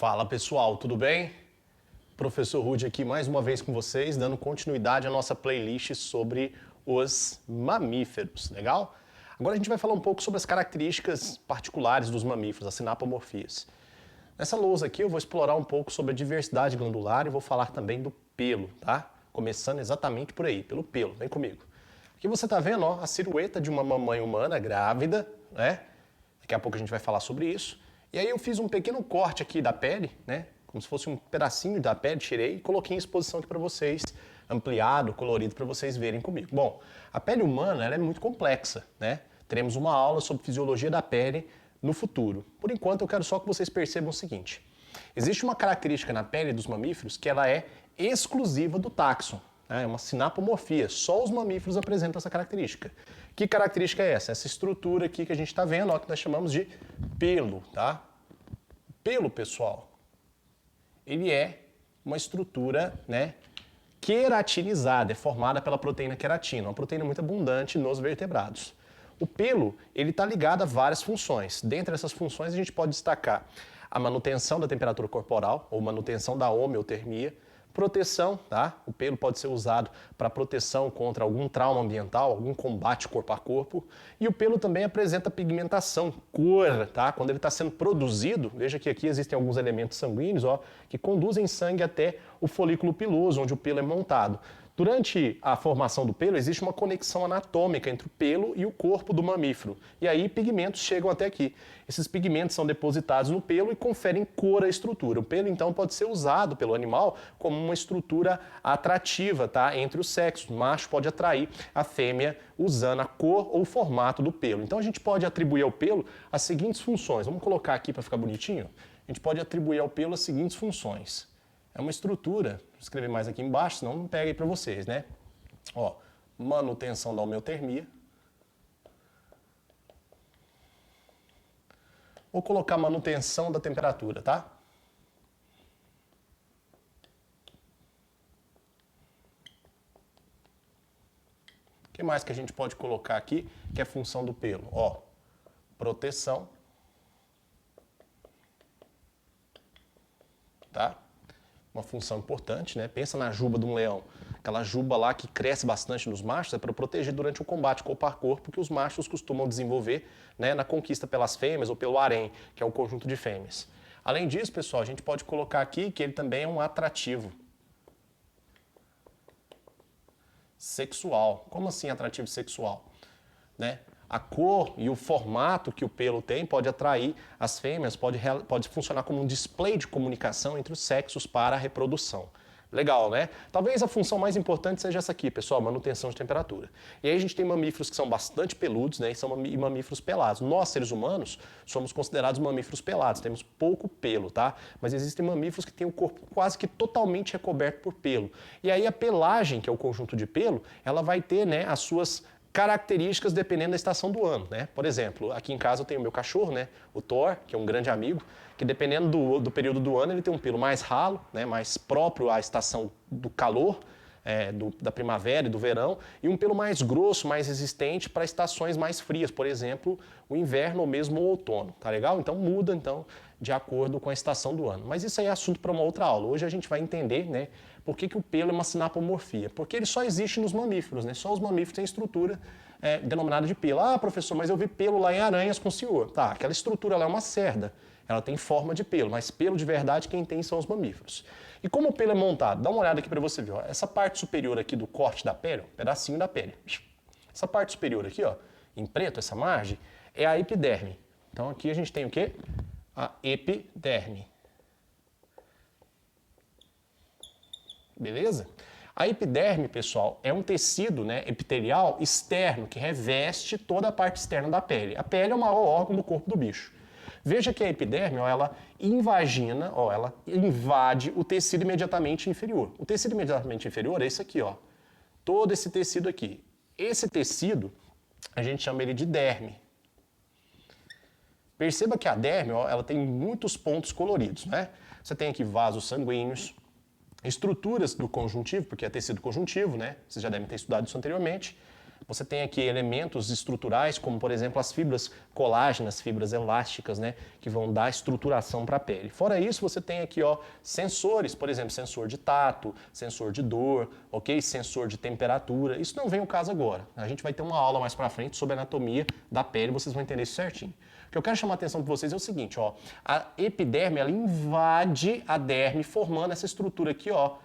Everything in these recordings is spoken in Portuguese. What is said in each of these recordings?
Fala pessoal, tudo bem? Professor Rude aqui mais uma vez com vocês, dando continuidade à nossa playlist sobre os mamíferos, legal? Agora a gente vai falar um pouco sobre as características particulares dos mamíferos, as sinapomorfias. Nessa lousa aqui eu vou explorar um pouco sobre a diversidade glandular e vou falar também do pelo, tá? Começando exatamente por aí, pelo pelo, vem comigo. Aqui você tá vendo, ó, a silhueta de uma mamãe humana grávida, né? Daqui a pouco a gente vai falar sobre isso. E aí eu fiz um pequeno corte aqui da pele, né? Como se fosse um pedacinho da pele, tirei e coloquei em exposição aqui para vocês, ampliado, colorido, para vocês verem comigo. Bom, a pele humana ela é muito complexa, né? Teremos uma aula sobre fisiologia da pele no futuro. Por enquanto eu quero só que vocês percebam o seguinte. Existe uma característica na pele dos mamíferos que ela é exclusiva do táxon. É uma sinapomorfia, só os mamíferos apresentam essa característica. Que característica é essa? Essa estrutura aqui que a gente está vendo, ó, que nós chamamos de pelo, tá? Pelo, pessoal, ele é uma estrutura, né, queratinizada, é formada pela proteína queratina, uma proteína muito abundante nos vertebrados. O pelo, ele está ligado a várias funções. Dentre essas funções, a gente pode destacar a manutenção da temperatura corporal, ou manutenção da homeotermia, proteção, tá? O pelo pode ser usado para proteção contra algum trauma ambiental, algum combate corpo a corpo. E o pelo também apresenta pigmentação, cor, tá? Quando ele está sendo produzido, veja que aqui existem alguns elementos sanguíneos, ó, que conduzem sangue até o folículo piloso, onde o pelo é montado. Durante a formação do pelo, existe uma conexão anatômica entre o pelo e o corpo do mamífero. E aí pigmentos chegam até aqui. Esses pigmentos são depositados no pelo e conferem cor à estrutura. O pelo, então, pode ser usado pelo animal como uma estrutura atrativa, tá? Entre os sexos. O macho pode atrair a fêmea usando a cor ou o formato do pelo. Então, a gente pode atribuir ao pelo as seguintes funções. Vamos colocar aqui para ficar bonitinho? A gente pode atribuir ao pelo as seguintes funções. É uma estrutura, vou escrever mais aqui embaixo, senão não pega aí para vocês, né? Ó, manutenção da homeotermia. Vou colocar manutenção da temperatura, tá? O que mais que a gente pode colocar aqui, que é a função do pelo? Ó, proteção. Tá? Uma função importante, né? Pensa na juba de um leão. Aquela juba lá que cresce bastante nos machos é para proteger durante o combate corpo a corpo que os machos costumam desenvolver, né, na conquista pelas fêmeas ou pelo harém, que é o conjunto de fêmeas. Além disso, pessoal, a gente pode colocar aqui que ele também é um atrativo sexual. Como assim atrativo sexual? Né? A cor e o formato que o pelo tem pode atrair as fêmeas, pode funcionar como um display de comunicação entre os sexos para a reprodução. Legal, né? Talvez a função mais importante seja essa aqui, pessoal, manutenção de temperatura. E aí a gente tem mamíferos que são bastante peludos, né? E mamíferos pelados. Nós, seres humanos, somos considerados mamíferos pelados, temos pouco pelo, tá? Mas existem mamíferos que têm o corpo quase que totalmente recoberto por pelo. E aí a pelagem, que é o conjunto de pelo, ela vai ter, né, as suas características dependendo da estação do ano, né? Por exemplo, aqui em casa eu tenho o meu cachorro, né? O Thor, que é um grande amigo, que dependendo do período do ano ele tem um pelo mais ralo, né? Mais próprio à estação do calor, da primavera e do verão, e um pelo mais grosso, mais resistente para estações mais frias, por exemplo, o inverno ou mesmo o outono, tá legal? Então muda, então, de acordo com a estação do ano. Mas isso aí é assunto para uma outra aula. Hoje a gente vai entender, né, por que o pelo é uma sinapomorfia. Porque ele só existe nos mamíferos, né? Só os mamíferos têm estrutura denominada de pelo. Ah, professor, mas eu vi pelo lá em aranhas com o senhor. Tá, aquela estrutura lá é uma cerda. Ela tem forma de pelo, mas pelo de verdade quem tem são os mamíferos. E como o pelo é montado? Dá uma olhada aqui para você ver. Ó. Essa parte superior aqui do corte da pele, um pedacinho da pele. Essa parte superior aqui, ó, em preto, essa margem, é a epiderme. Então aqui a gente tem o quê? A epiderme. Beleza? A epiderme, pessoal, é um tecido, né, epitelial externo que reveste toda a parte externa da pele. A pele é o maior órgão do corpo do bicho. Veja que a epiderme, ó, ela invagina, ó, ela invade o tecido imediatamente inferior. O tecido imediatamente inferior é esse aqui, ó. Todo esse tecido aqui. Esse tecido, a gente chama ele de derme. Perceba que a derme, ó, ela tem muitos pontos coloridos, né? Você tem aqui vasos sanguíneos, estruturas do conjuntivo, porque é tecido conjuntivo, né? Vocês já devem ter estudado isso anteriormente. Você tem aqui elementos estruturais, como por exemplo as fibras colágenas, fibras elásticas, né, que vão dar estruturação para a pele. Fora isso, você tem aqui, ó, sensores, por exemplo, sensor de tato, sensor de dor, ok? Sensor de temperatura. Isso não vem ao caso agora. A gente vai ter uma aula mais para frente sobre a anatomia da pele, vocês vão entender isso certinho. O que eu quero chamar a atenção para vocês é o seguinte, ó, a epiderme, ela invade a derme formando essa estrutura aqui, ó,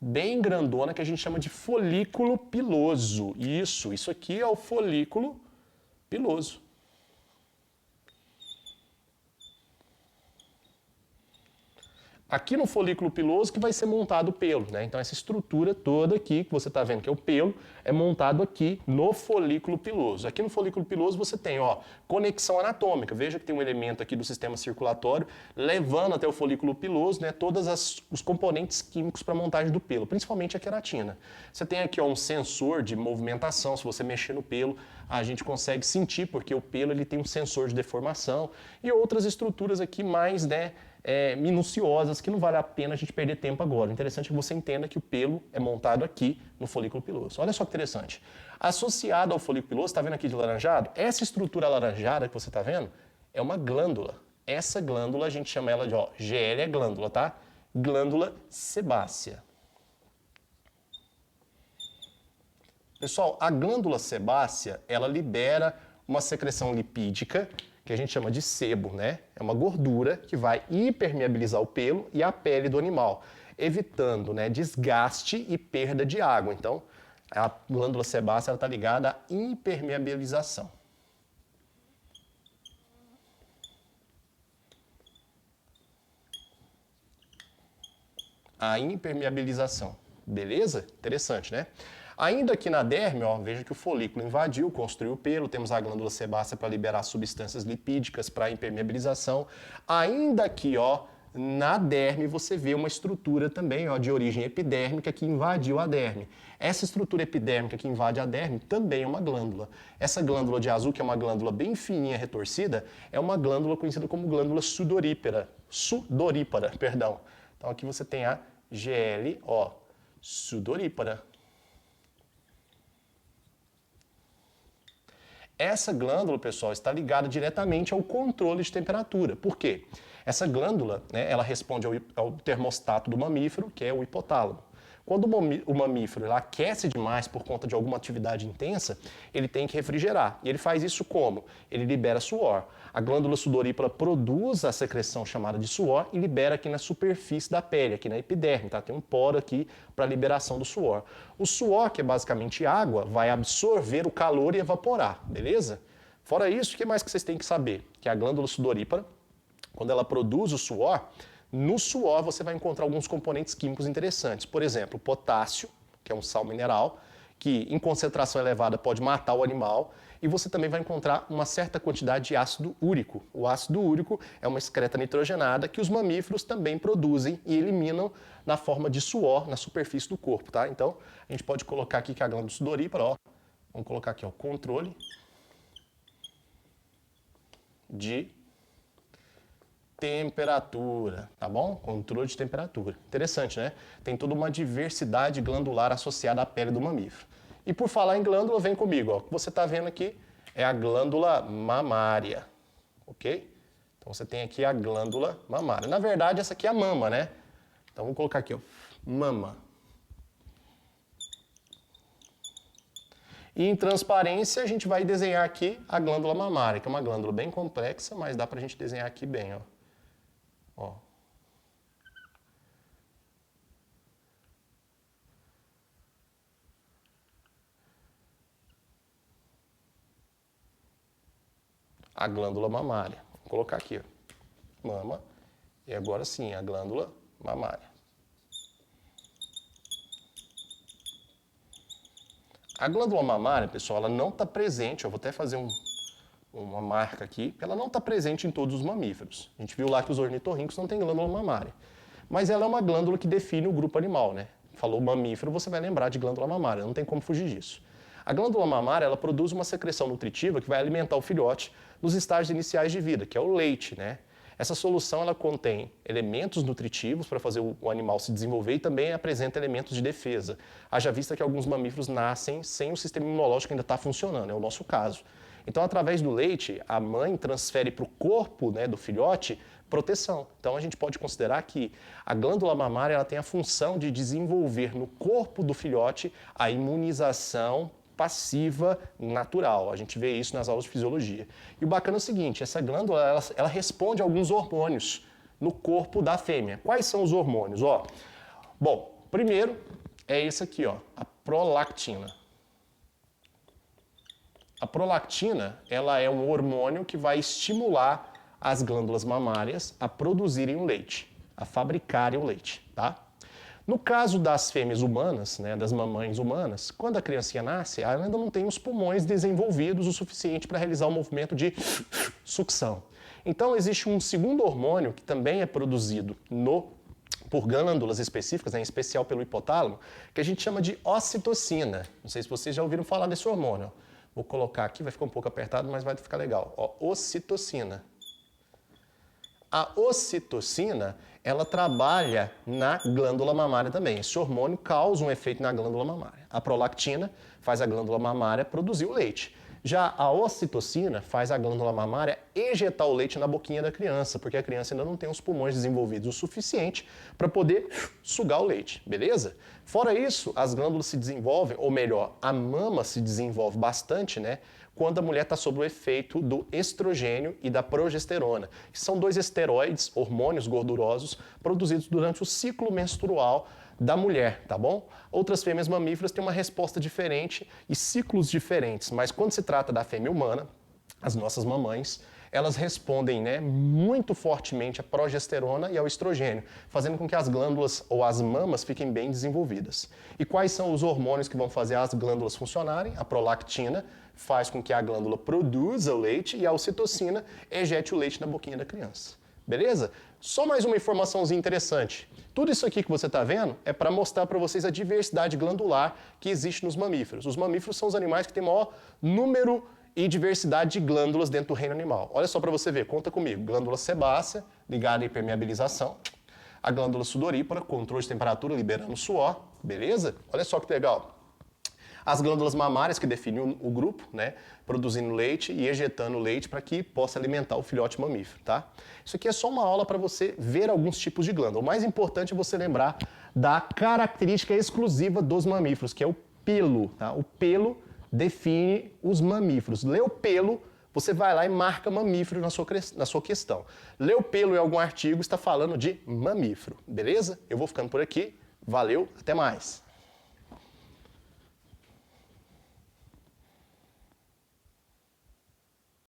bem grandona, que a gente chama de folículo piloso. Isso aqui é o folículo piloso. Aqui no folículo piloso que vai ser montado o pelo, né? Então essa estrutura toda aqui, que você está vendo que é o pelo, é montado aqui no folículo piloso. Aqui no folículo piloso você tem, ó, conexão anatômica. Veja que tem um elemento aqui do sistema circulatório levando até o folículo piloso, né, todos os componentes químicos para a montagem do pelo, principalmente a queratina. Você tem aqui, ó, um sensor de movimentação. Se você mexer no pelo, a gente consegue sentir, porque o pelo ele tem um sensor de deformação e outras estruturas aqui mais, né, minuciosas, que não vale a pena a gente perder tempo agora. O interessante é que você entenda que o pelo é montado aqui no folículo piloso. Olha só que interessante. Associado ao folículo piloso, está vendo aqui de laranjado? Essa estrutura alaranjada que você está vendo é uma glândula. Essa glândula a gente chama ela de, ó, GL é glândula, tá? Glândula sebácea. Pessoal, a glândula sebácea, ela libera uma secreção lipídica que a gente chama de sebo, né? É uma gordura que vai impermeabilizar o pelo e a pele do animal, evitando, né, desgaste e perda de água. Então, a glândula sebácea está ligada à impermeabilização. A impermeabilização. Beleza? Interessante, né? Ainda aqui na derme, ó, veja que o folículo invadiu, construiu o pelo, temos a glândula sebácea para liberar substâncias lipídicas para impermeabilização. Ainda aqui, ó, na derme, você vê uma estrutura também, ó, de origem epidérmica que invadiu a derme. Essa estrutura epidérmica que invade a derme também é uma glândula. Essa glândula de azul, que é uma glândula bem fininha, retorcida, é uma glândula conhecida como glândula sudorípara. Perdão. Então aqui você tem a GL, ó, sudorípara. Essa glândula, pessoal, está ligada diretamente ao controle de temperatura. Por quê? Essa glândula, né, ela responde ao termostato do mamífero, que é o hipotálamo. Quando o mamífero ele aquece demais por conta de alguma atividade intensa, ele tem que refrigerar. E ele faz isso como? Ele libera suor. A glândula sudorípara produz a secreção chamada de suor e libera aqui na superfície da pele, aqui na epiderme, tá? Tem um poro aqui para liberação do suor. O suor, que é basicamente água, vai absorver o calor e evaporar, beleza? Fora isso, o que mais que vocês têm que saber? Que a glândula sudorípara, quando ela produz o suor, no suor você vai encontrar alguns componentes químicos interessantes. Por exemplo, o potássio, que é um sal mineral, que em concentração elevada pode matar o animal. E você também vai encontrar uma certa quantidade de ácido úrico. O ácido úrico é uma excreta nitrogenada que os mamíferos também produzem e eliminam na forma de suor na superfície do corpo, tá? Então, a gente pode colocar aqui que a glândula sudorípara, ó, vamos colocar aqui, ó, controle de temperatura, tá bom? Controle de temperatura. Interessante, né? Tem toda uma diversidade glandular associada à pele do mamífero. E por falar em glândula, vem comigo, ó. O que você está vendo aqui é a glândula mamária, ok? Então você tem aqui a glândula mamária. Na verdade, essa aqui é a mama, né? Então vamos colocar aqui, ó, mama. E em transparência a gente vai desenhar aqui a glândula mamária, que é uma glândula bem complexa, mas dá pra gente desenhar aqui bem, ó. Ó. A glândula mamária. Vou colocar aqui, ó. Mama. E agora sim, a glândula mamária. A glândula mamária, pessoal, ela não está presente. Eu vou até fazer uma marca aqui. Ela não está presente em todos os mamíferos. A gente viu lá que os ornitorrincos não têm glândula mamária. Mas ela é uma glândula que define o grupo animal, né? Falou mamífero, você vai lembrar de glândula mamária. Não tem como fugir disso. A glândula mamária, ela produz uma secreção nutritiva que vai alimentar o filhote nos estágios iniciais de vida, que é o leite, né? Essa solução ela contém elementos nutritivos para fazer o animal se desenvolver e também apresenta elementos de defesa. Haja vista que alguns mamíferos nascem sem o sistema imunológico ainda estar funcionando, é o nosso caso. Então, através do leite, a mãe transfere para o corpo, né, do filhote proteção. Então, a gente pode considerar que a glândula mamária ela tem a função de desenvolver no corpo do filhote a imunização passiva natural. A gente vê isso nas aulas de fisiologia. E o bacana é o seguinte, essa glândula ela responde a alguns hormônios no corpo da fêmea. Quais são os hormônios? Ó, bom, primeiro é esse aqui, ó, a prolactina. A prolactina ela é um hormônio que vai estimular as glândulas mamárias a produzirem o leite, a fabricarem o leite, tá? No caso das fêmeas humanas, né, das mamães humanas, quando a criancinha nasce, ela ainda não tem os pulmões desenvolvidos o suficiente para realizar o movimento de sucção. Então existe um segundo hormônio que também é produzido por glândulas específicas, né, em especial pelo hipotálamo, que a gente chama de ocitocina. Não sei se vocês já ouviram falar desse hormônio. Vou colocar aqui, vai ficar um pouco apertado, mas vai ficar legal. Ó, ocitocina. A ocitocina, ela trabalha na glândula mamária também. Esse hormônio causa um efeito na glândula mamária. A prolactina faz a glândula mamária produzir o leite. Já a ocitocina faz a glândula mamária ejetar o leite na boquinha da criança, porque a criança ainda não tem os pulmões desenvolvidos o suficiente para poder sugar o leite, beleza? Fora isso, as glândulas se desenvolvem, ou melhor, a mama se desenvolve bastante, né? Quando a mulher está sob o efeito do estrogênio e da progesterona, que são dois esteroides, hormônios gordurosos, produzidos durante o ciclo menstrual da mulher, tá bom? Outras fêmeas mamíferas têm uma resposta diferente e ciclos diferentes, mas quando se trata da fêmea humana, as nossas mamães, elas respondem, né, muito fortemente à progesterona e ao estrogênio, fazendo com que as glândulas ou as mamas fiquem bem desenvolvidas. E quais são os hormônios que vão fazer as glândulas funcionarem? A prolactina faz com que a glândula produza o leite e a ocitocina ejete o leite na boquinha da criança. Beleza? Só mais uma informaçãozinha interessante. Tudo isso aqui que você está vendo é para mostrar para vocês a diversidade glandular que existe nos mamíferos. Os mamíferos são os animais que têm maior número e diversidade de glândulas dentro do reino animal. Olha só para você ver, conta comigo. Glândula sebácea, ligada à impermeabilização. A glândula sudorípara, controle de temperatura, liberando suor. Beleza? Olha só que legal. As glândulas mamárias, que definem o grupo, né, produzindo leite e ejetando leite para que possa alimentar o filhote mamífero, tá? Isso aqui é só uma aula para você ver alguns tipos de glândula. O mais importante é você lembrar da característica exclusiva dos mamíferos, que é o pelo, tá? O pelo define os mamíferos. Lê o pelo, você vai lá e marca mamífero na sua questão. Lê o pelo em algum artigo, está falando de mamífero, beleza? Eu vou ficando por aqui. Valeu, até mais!